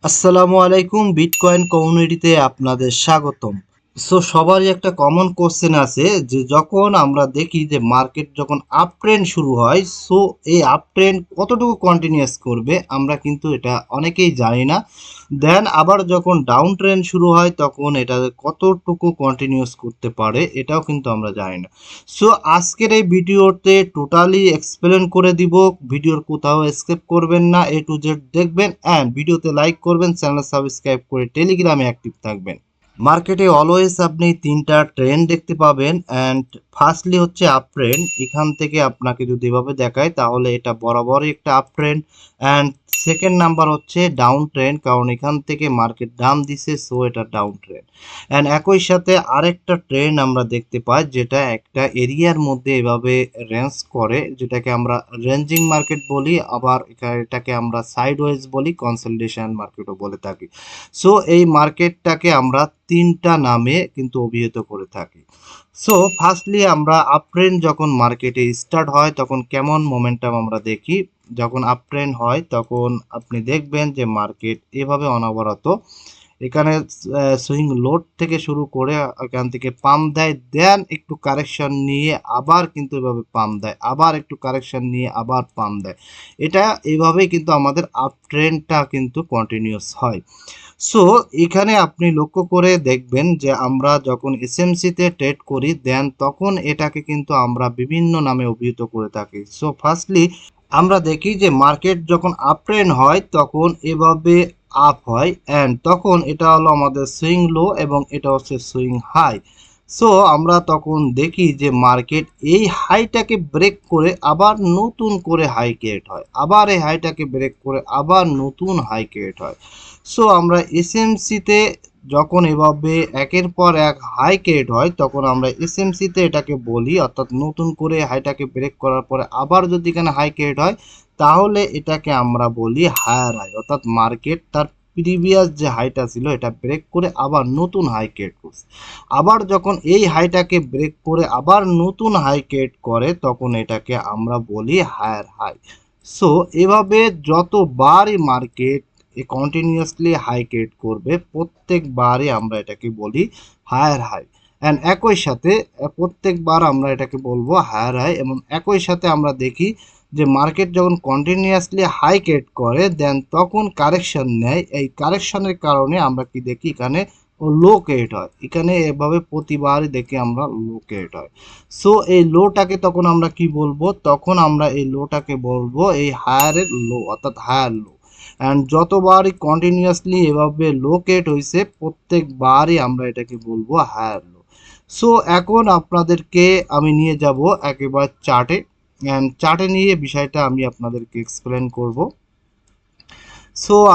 আসসালামু আলাইকুম, বিটকয়েন কমিউনিটিতে আপনাদের স্বাগতম। সবারই একটা কমন কোশ্চেন আছে যে যখন আমরা দেখি যে মার্কেট যখন আপ ট্রেন্ড শুরু হয়, এই আপ ট্রেন্ড কতটুকু কন্টিনিউয়াস করবে আমরা কিন্তু এটা অনেকেই জানি না। দেন আবার যখন ডাউন ট্রেন্ড শুরু হয় তখন এটা কতটুকু কন্টিনিউয়াস করতে পারে এটাও কিন্তু আমরা জানি না। আজকের এই ভিডিওতে টোটালি এক্সপ্লেন করে দিব। ভিডিওর কোথাও স্কিপ করবেন না, এ টু জেড দেখবেন অ্যান্ড ভিডিওতে লাইক করবেন, চ্যানেল সাবস্ক্রাইব করে টেলিগ্রামে অ্যাক্টিভ থাকবেন। মার্কেটে অলওয়েজ আপনি তিনটা ট্রেন্ড দেখতে পাবেন অ্যান্ড ফার্স্টলি হচ্ছে আপ ট্রেন্ড। এখান থেকে আপনাকে যদি এভাবে দেখায় তাহলে এটা বরাবরই একটা up trend. And second number হচ্ছে ডাউন ট্রেন্ড, কারণ এখান থেকে মার্কেট ডাউন দিছে, সো এটা ডাউন ট্রেন্ড। অ্যান্ড একই সাথে আরেকটা ট্রেন্ড আমরা দেখতে পাই যেটা একটা এরিয়ার মধ্যে এভাবে রেঞ্জ করে, যেটাকে আমরা রেঞ্জিং মার্কেট বলি, আবার এটাকে আমরা সাইডওয়েজ বলি, কনসলিডেশন মার্কেটও বলে থাকি। এই মার্কেটটাকে আমরা তিনটা নামে কিন্তু অভিহিত করে থাকি। ফার্স্টলি আমরা আপ ট্রেন্ড যখন মার্কেটে স্টার্ট হয় তখন কেমন মোমেন্টাম আমরা দেখি। যখন আপ ট্রেন্ড হয় তখন আপনি দেখবেন যে মার্কেট এভাবে অনবরত এখানে সুইং লোড থেকে শুরু করে এখান থেকে পাম্প দেয়, দেন একটু কারেকশন নিয়ে আবার কিন্তু এভাবে পাম্প দেয়, আবার একটু কারেকশন নিয়ে আবার পাম্প দেয়। এটা এইভাবেই কিন্তু আমাদের আপ ট্রেন্ডটা কিন্তু কন্টিনিউয়াস হয়। সো এখানে আপনি লক্ষ্য করে দেখবেন যে আমরা যখন এসএমসিতে ট্রেড করি দেন তখন এটাকে কিন্তু আমরা বিভিন্ন নামে অভিহিত করে থাকি। ফার্স্টলি আমরা দেখি যে মার্কেট যখন আপ ট্রেন্ড হয় তখন এভাবে আপ হয় অ্যান্ড তখন এটা হলো আমাদের সুইং লো এবং এটা হচ্ছে সুইং হাই। আমরা তখন দেখি যে মার্কেট এই হাইটাকে ব্রেক করে আবার নতুন করে হাই ক্রিয়েট হয়, আবার এই হাইটাকে ব্রেক করে আবার নতুন হাই ক্রিয়েট হয়। আমরা এসএমসিতে যখন এভাবে একের পর এক হাই ক্রিয়েট হয় তখন আমরা এসএমসিতে এটাকে বলি, অর্থাৎ নতুন করে হাইটাকে ব্রেক করার পরে আবার যদি এখানে হাই ক্রিয়েট হয় তাহলে এটাকে আমরা বলি হায়ার হাই, অর্থাৎ মার্কেট তার প্রিভিয়াস যে হাইটা ছিল এটা ব্রেক করে আবার নতুন হাই ক্রিয়েট করছে। আবার যখন এই হাইটাকে ব্রেক করে আবার নতুন হাই ক্রিয়েট করে তখন এটাকে আমরা বলি হায়ার হাই। এভাবে যতবারই মার্কেট কন্টিনিউয়াসলি হাই ক্রিয়েট করবে প্রত্যেকবারই আমরা এটাকে বলি হায়ার হাই। অ্যান্ড একই সাথে প্রত্যেকবার আমরা এটাকে বলবো হায়ার হাই, এবং একই সাথে আমরা দেখি যে মার্কেট যখন কন্টিনিউয়াসলি হাই ক্রিয়েট করে দেন তখন কারেকশন নেয়, এই কারেকশনের কারণে আমরা কি দেখি এখানে লো ক্রিয়েট হয়, এখানে এভাবে প্রতিবারই দেখি আমরা লো ক্রিয়েট হয়। এই লোটাকে তখন আমরা কি বলবো, তখন আমরা এই লোটাকে বলবো এই হায়ারের লো, অর্থাৎ হায়ার লো। অ্যান্ড যতবারই কন্টিনিউয়াসলি এভাবে লো ক্রিয়েট হয়েছে প্রত্যেকবারই আমরা এটাকে বলবো হায়ার লো। এখন আপনাদেরকে আমি নিয়ে যাব একেবারে চার্টে, অ্যান্ড চার্টে নিয়ে বিষয়টা আমি আপনাদেরকে এক্সপ্লেন করব।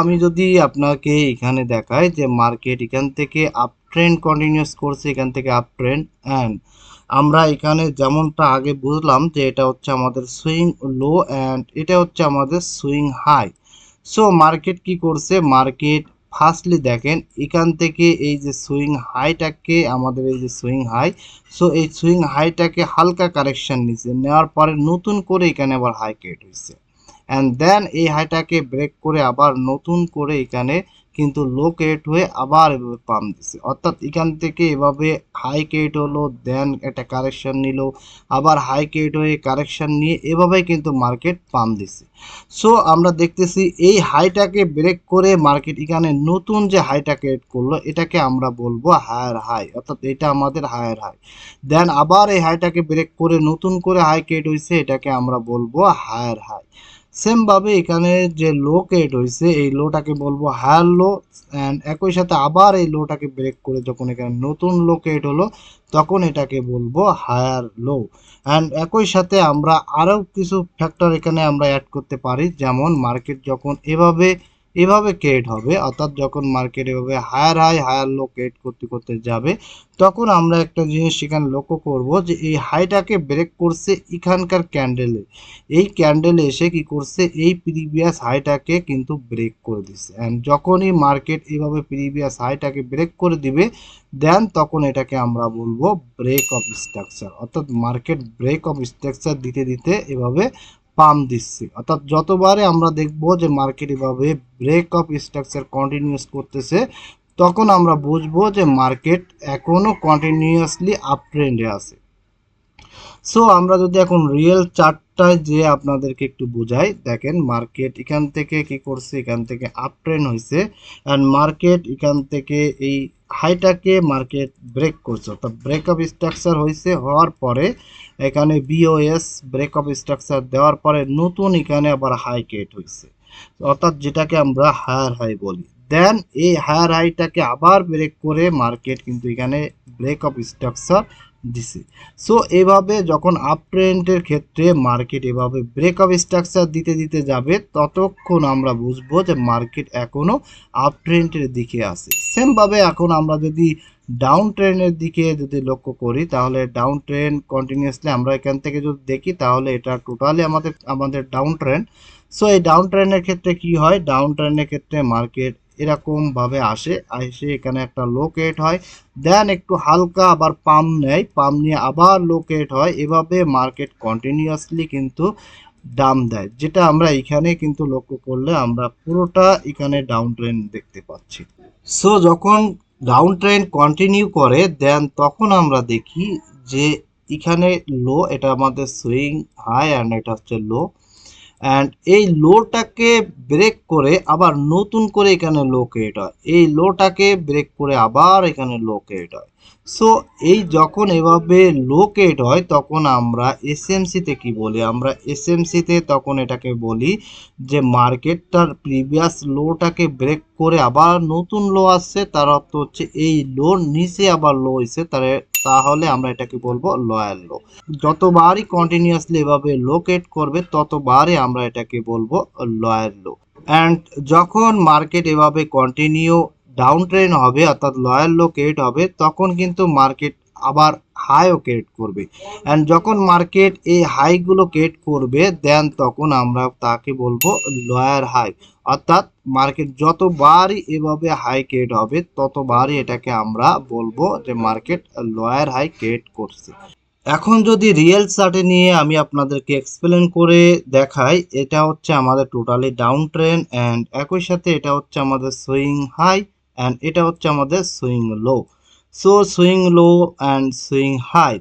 আমি যদি আপনাকে এখানে দেখাই যে মার্কেট এখান থেকে আপ ট্রেন্ড কন্টিনিউয়াস করছে, এখান থেকে আপ ট্রেন্ড, অ্যান্ড আমরা এখানে যেমনটা আগে বুঝলাম যে এটা হচ্ছে আমাদের সুইং লো অ্যান্ড এটা হচ্ছে আমাদের সুইং হাই। মার্কেট কি করছে, মার্কেট ফার্স্টলি দেখেন এখান থেকে এই যে সুইং হাইটাকে আমাদের এই যে সুইং হাই, এই সুইং হাইটাকে হালকা কারেকশন নিছে, নেওয়ার পরে নতুন করে এখানে আবার হাই ক্রিয়েট হয়েছে অ্যান্ড দেন এই হাইটাকে ব্রেক করে আবার নতুন করে এখানে কিন্তু লো ক্রিয়েট হয়ে আবার এভাবে পাম্প দিছে, অর্থাৎ এখান থেকে এভাবে হাই ক্রিয়েট হলো, দেন একটা কারেকশন নিল, আবার হাই ক্রিয়েট হয়ে কারেকশন নিয়ে এভাবেই কিন্তু মার্কেট পাম্প দিছে। আমরা দেখতেছি এই হাইটাকে ব্রেক করে মার্কেট এখানে নতুন যে হাইটা ক্রিয়েট করলো এটাকে আমরা বলবো হায়ার হাই, অর্থাৎ এটা আমাদের হায়ার হাই। দেন আবার এই হাইটাকে ব্রেক করে নতুন করে হাই ক্রিয়েট হয়েছে, এটাকে আমরা বলবো হায়ার হাই। সেম ভাবে এখানে যে লো ক্রিয়েট হয়েছে এই লোটাকে বলবো হায়ার লো, অ্যান্ড একই সাথে আবার এই লোটাকে ব্রেক করে যখন এখানে নতুন লো ক্রিয়েট হলো তখন এটাকে বলবো হায়ার লো। অ্যান্ড একই সাথে আমরা আরও কিছু ফ্যাক্টর এখানে আমরা অ্যাড করতে পারি, যেমন মার্কেট যখন এভাবে এভাবে ক্রিয়েট হবে, অর্থাৎ যখন মার্কেট এভাবে higher high higher low create করতে করতে যাবে তখন আমরা একটা জিনিস সেখানে লক্ষ্য করব যে এই হাইটাকে ব্রেক করছে এখানকার ক্যান্ডেলে, এই ক্যান্ডেলে এসে কি করছে এই প্রিভিয়াস হাইটাকে কিন্তু ব্রেক করে দিচ্ছে, অ্যান্ড যখনই মার্কেট এভাবে প্রিভিয়াস হাইটাকে ব্রেক করে দিবে দেন তখন এটাকে আমরা বলবো ব্রেক অফ স্ট্রাকচার, অর্থাৎ মার্কেট ব্রেক অফ স্ট্রাকচার দিতে দিতে এভাবে পাম্প দিচ্ছে। অর্থাৎ যতবারে আমরা দেখব যে মার্কেট এভাবে ব্রেক অফ স্ট্রাকচার কন্টিনিউয়াস করতেছে, তখন আমরা বুঝবো যে মার্কেট এখনো কন্টিনিউয়াসলি আপ ট্রেন্ডে আছে। সো আমরা যদি এখন রিয়েল চার্টটায় যে আপনাদেরকে একটু বুঝাই, দেখেন মার্কেট এখান থেকে কি করছে, এখান থেকে আপ ট্রেন্ড হয়েছে অ্যান্ড মার্কেট এখান থেকে এই হাইটাকে মার্কেট ব্রেক করছে, অর্থাৎ ব্রেক অফ স্ট্রাকচার হয়েছে। হওয়ার পরে এখানে বিওএস ব্রেক অফ স্ট্রাকচার দেওয়ার পরে নতুন এখানে আবার হাই ক্রিয়েট হয়েছে, অর্থাৎ যেটাকে আমরা হায়ার হাই বলি। দেন এই হায়ার হাইটাকে আবার ব্রেক করে মার্কেট কিন্তু এখানে ব্রেক অফ স্ট্রাকচার দিছে। সো এভাবে যখন আপ ট্রেন্ডের ক্ষেত্রে মার্কেট এভাবে ব্রেক অফ স্ট্রাকচার দিতে দিতে যাবে, ততক্ষণ আমরা বুঝবো যে মার্কেট এখনো আপ ট্রেন্ডের দিকে আছে। সেমভাবে এখন আমরা যদি ডাউন ট্রেন্ডের দিকে যদি লক্ষ্য করি, তাহলে ডাউন ট্রেন্ড কন্টিনিউয়াসলি আমরা এখান থেকে যদি দেখি, তাহলে এটা টোটালি আমাদের ডাউন ট্রেন্ড। সো এই ডাউন ট্রেন্ডের ক্ষেত্রে কি হয়, ডাউন ট্রেন্ডের ক্ষেত্রে মার্কেট এরকম ভাবে এসে এখানে একটা লো ক্রিয়েট হয়, দেন একটু হালকা আবার পাম্প নেয়, পাম্প নিয়ে আবার লো ক্রিয়েট হয়। এভাবে মার্কেট কন্টিনিউয়াসলি কিন্তু ডাম দেয়, যেটা আমরা এখানে কিন্তু লক্ষ্য করলে আমরা পুরোটা এখানে ডাউন ট্রেন্ড দেখতে পাচ্ছি। সো যখন ডাউন ট্রেন্ড কন্টিনিউ করে দেন তখন আমরা দেখি যে এখানে লো, এটা আমাদের সুইং হাই অ্যান্ড এটা হচ্ছে লো, অ্যান্ড এই লোটাকে ব্রেক করে আবার নতুন করে এখানে লো ক্রিয়েট হয়, এই লোটাকে ব্রেক করে আবার এখানে লো ক্রিয়েট হয়। সো এই যখন এভাবে লো ক্রিয়েট হয় তখন আমরা এসএমসিতে কি বলি, আমরা এসএমসিতে তখন এটাকে বলি যে মার্কেটটার প্রিভিয়াস লোটাকে ব্রেক করে আবার নতুন লো আসছে, তার অর্থ হচ্ছে এই লোর নিচে আবার লো হয়েছে, তাহলে আমরা এটাকে বলবো লয়াল লো। যতবারই কন্টিনিউয়াসলি এভাবে লো ক্রিয়েট করবে ততবারই আমরা এটাকে বলবো লয়াল লো। অ্যান্ড যখন মার্কেট এভাবে কন্টিনিউ ডাউন ট্রেন্ড হবে অর্থাৎ লয়াল লো ক্রিয়েট হবে, তখন কিন্তু মার্কেট আবার হাইও ক্রিয়েট করবে। অ্যান্ড যখন মার্কেট এই হাইগুলো ক্রিয়েট করবে দেন তখন আমরা তাকে বলবো লয়ার হাই, অর্থাৎ মার্কেট যতবারই এভাবে হাই ক্রিয়েট হবে ততবারই এটাকে আমরা বলবো যে মার্কেট লয়ার হাই ক্রিয়েট করছে। এখন যদি রিয়েল চার্টে নিয়ে আমি আপনাদেরকে এক্সপ্লেন করে দেখাই, এটা হচ্ছে আমাদের টোটালি ডাউন ট্রেন্ড অ্যান্ড একই সাথে এটা হচ্ছে আমাদের সুইং হাই অ্যান্ড এটা হচ্ছে আমাদের swing low. So swing low and swing high.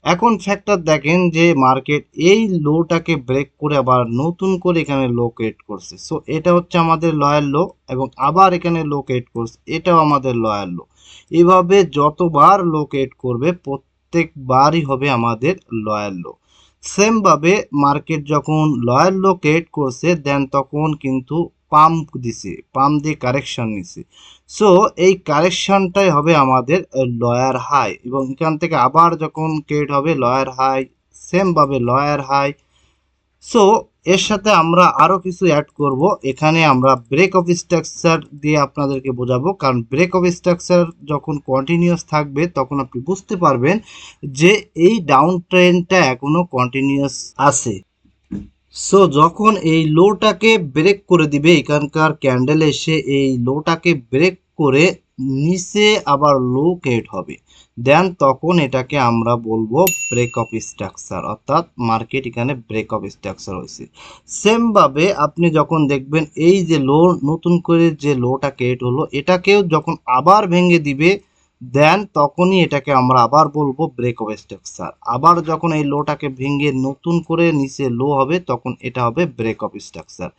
এখন ফ্যাক্টর দেখেন যে মার্কেট এই লোটাকে ব্রেক করে আবার নতুন করে এখানে লো ক্রিয়েট করছে। সো এটা হচ্ছে আমাদের লয়ার লো এবং আবার এখানে লো ক্রিয়েট করছে, এটাও আমাদের লয়ার লো। এভাবে যতবার লো ক্রিয়েট করবে প্রত্যেকবারই হবে আমাদের লয়ার লো। সেম ভাবে মার্কেট যখন লয়ার লো ক্রিয়েট করছে দেন তখন কিন্তু পাম্প দিছে, পাম্প দিয়ে কারেকশন নিছে। সো এই কারেকশনটাই হবে আমাদের লয়ার হাই এবং এখান থেকে আবার যখন ক্রিয়েট হবে লয়ার হাই, সেম ভাবে লয়ার হাই। সো এর সাথে আমরা আরো কিছু অ্যাড করব, এখানে আমরা ব্রেক অফ স্ট্রাকচার দিয়ে আপনাদেরকে বোঝাবো, কারণ ব্রেক অফ স্ট্রাকচার যখন কন্টিনিউয়াস থাকবে তখন আপনি বুঝতে পারবেন যে এই ডাউন ট্রেন্ডটা এখনো কন্টিনিউয়াস আছে। সো যখন এই লোটাকে ব্রেক করে দিবে, এখানকার ক্যান্ডেল এসে এই লোটাকে ব্রেক করে নিচে আবার লো ক্রিয়েট হবে, দেন তখন এটাকে আমরা বলবো ব্রেক অফ স্ট্রাকচার, অর্থাৎ মার্কেট এখানে ব্রেক অফ স্ট্রাকচার হয়েছে। সেম ভাবে আপনি যখন দেখবেন এই যে লো, নতুন করে যে লোটা ক্রিয়েট হলো এটাকেও যখন আবার ভেঙে দিবে দেন তখনই এটাকে আমরা আবার বলবো ব্রেক অফ স্ট্রাকচার। আবার যখন এই লোটাকে ভেঙে নতুন করে নিচে লো হবে তখন এটা হবে ব্রেক অফ স্ট্রাকচার।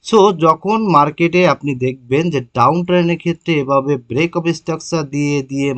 সো যখন মার্কেটে আপনি দেখবেন যে ডাউন ট্রেন্ডের ক্ষেত্রে এভাবে ব্রেক অফ স্ট্রাকচার দিয়ে দিয়ে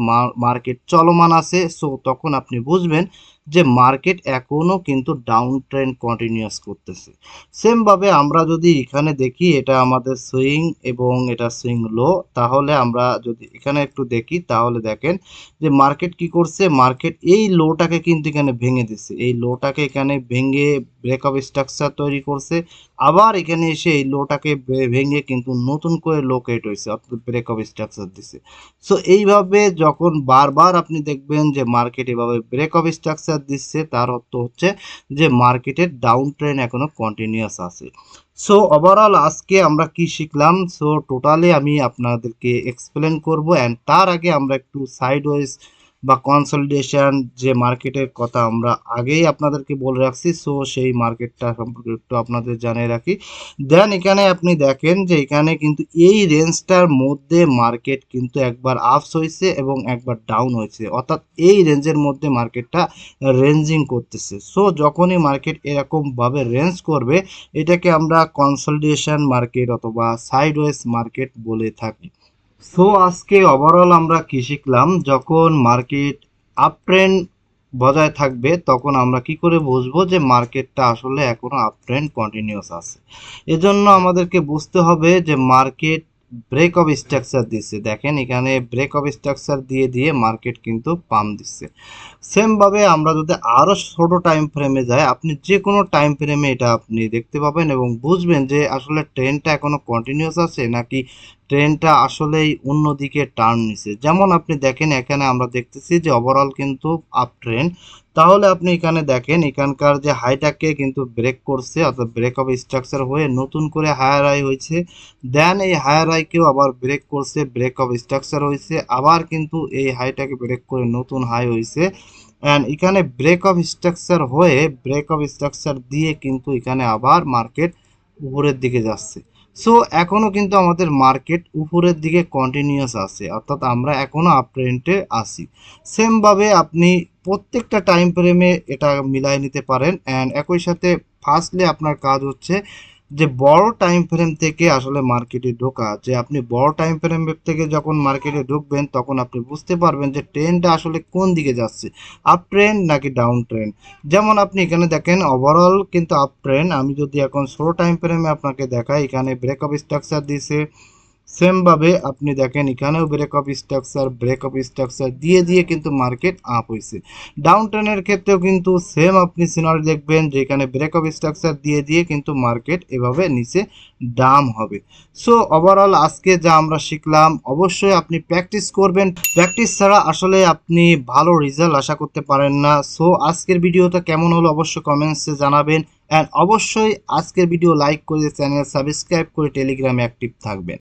মার্কেট চলমান আছে, সো তখন আপনি বুঝবেন যে মার্কেট এখনো কিন্তু ডাউন ট্রেন্ড কন্টিনিউয়াস করতেছে। সেম ভাবে আমরা যদি এখানে দেখি এটা আমাদের সুইং এবং এটা সুইং লো, তাহলে আমরা যদি এখানে একটু দেখি তাহলে দেখেন যে মার্কেট কি করছে, মার্কেট এই লোটাকে কিন্তু এখানে ভেঙে দিচ্ছে, এই লোটাকে এখানে ভেঙে ব্রেক অফ স্ট্রাকচার তৈরি করছে, আবার এখানে এসে এই লোটাকে ভেঙে কিন্তু নতুন করে লো ক্রিয়েট হয়েছে, অর্থাৎ ব্রেক অফ স্ট্রাকচার দিছে। সো এইভাবে যখন বারবার আপনি দেখবেন যে মার্কেট এভাবে ব্রেক অফ স্ট্রাকচার দিচ্ছে, তার অর্থ হচ্ছে যে মার্কেটের ডাউন ট্রেন্ড এখনো কন্টিনিউয়াস আছে। সো ওভারঅল আজকে আমরা কি শিখলাম, সো টোটালি আমি আপনাদেরকে এক্সপ্লেন করব অ্যান্ড তার আগে আমরা একটু সাইড ওয়াইজ বা কনসলিডেশন যে মার্কেটের কথা আমরা আগেই আপনাদেরকে বলে রাখছি, সো সেই মার্কেটটা সম্পর্কে একটু আপনাদের জানিয়ে রাখি। দেন এখানে আপনি দেখেন যে এখানে কিন্তু এই রেঞ্জটার মধ্যে মার্কেট কিন্তু একবার আপস হয়েছে এবং একবার ডাউন হয়েছে, অর্থাৎ এই রেঞ্জের মধ্যে মার্কেটটা রেঞ্জিং করতেছে। সো যখনই মার্কেট এরকমভাবে রেঞ্জ করবে এটাকে আমরা কনসলিডেশন মার্কেট অথবা সাইডওয়েজ মার্কেট বলে থাকি। সো আজকে ওভারঅল আমরা কি শিখলাম, যখন মার্কেট আপ ট্রেন্ড বজায় থাকবে তখন আমরা কি করে বুঝবো যে মার্কেটটা আসলে এখনো আপ ট্রেন্ড কন্টিনিউয়াস আছে। এজন্য আমাদেরকে বুঝতে হবে যে মার্কেট ব্রেক অফ স্ট্রাকচার দিচ্ছে। দেখেন এখানে ব্রেক অফ স্ট্রাকচার দিয়ে দিয়ে মার্কেট কিন্তু পাম্প দিচ্ছে। সেমভাবে আমরা যদি আরও ছোট টাইম ফ্রেমে যাই, আপনি যে কোনো টাইম ফ্রেমে এটা আপনি দেখতে পাবেন এবং বুঝবেন যে আসলে ট্রেন্ডটা এখনো কন্টিনিউয়াস আছে নাকি ট্রেন্ডটা আসলেই অন্যদিকে টার্ন নিছে। যেমন আপনি দেখেন এখানে আমরা দেখতেছি যে ওভারঅল কিন্তু আপ ট্রেন্ড। তাহলে আপনি এখানে দেখেন এখানকার যে হাইটাকে কিন্তু ব্রেক করছে, অর্থাৎ ব্রেক অফ স্ট্রাকচার হয়ে নতুন করে হায়ার হাই হয়েছে। দেন এই হায়ার হাইকেও আবার ব্রেক করছে, ব্রেক অফ স্ট্রাকচার হয়েছে, আবার কিন্তু এই হাইটাকে ব্রেক করে নতুন হাই হয়েছে। অ্যান্ড এখানে ব্রেক অফ স্ট্রাকচার হয়ে ব্রেক অফ স্ট্রাকচার দিয়ে কিন্তু এখানে আবার মার্কেট উপরের দিকে যাচ্ছে। সো এখনও কিন্তু আমাদের মার্কেট উপরের দিকে কন্টিনিউয়াস আছে, অর্থাৎ আমরা এখনও আপ ট্রেন্ডে আছি। সেমভাবে আপনি প্রত্যেকটা টাইম ফ্রেমে এটা মিলাই নিতে পারেন। অ্যান্ড একই সাথে ফার্স্টলি আপনার কাজ হচ্ছে যে বড় টাইম ফ্রেম থেকে আসলে মার্কেটে ঢোকা। যে আপনি বড় টাইম ফ্রেম থেকে যখন মার্কেটে ঢুকবেন তখন আপনি বুঝতে পারবেন যে ট্রেন্ডটা আসলে কোন দিকে যাচ্ছে, আপ ট্রেন্ড নাকি ডাউন ট্রেন্ড। যেমন আপনি এখানে দেখেন ওভারঅল কিন্তু আপ ট্রেন্ড। আমি যদি এখন ছোটো টাইম ফ্রেমে আপনাকে দেখাই, এখানে ব্রেক অফ স্ট্রাকচার দিয়েছে। সেমভাবে আপনি দেখেন এখানেও ব্রেক অফ স্ট্রাকচার দিয়ে দিয়ে কিন্তু মার্কেট আপ হয়েছে। ডাউন ট্রেনের ক্ষেত্রেও কিন্তু সেম আপনি সিনারি দেখবেন যে এখানে ব্রেক অফ স্ট্রাকচার দিয়ে দিয়ে কিন্তু মার্কেট এভাবে নিচে ডাউন হবে। সো ওভারঅল আজকে যা আমরা শিখলাম, অবশ্যই আপনি প্র্যাকটিস করবেন। প্র্যাকটিস ছাড়া আসলে আপনি ভালো রেজাল্ট আশা করতে পারেন না। সো আজকের ভিডিওটা কেমন হলো অবশ্যই কমেন্টসে জানাবেন। অ্যান্ড অবশ্যই আজকের ভিডিও লাইক করে চ্যানেল সাবস্ক্রাইব করে টেলিগ্রামে অ্যাক্টিভ থাকবেন।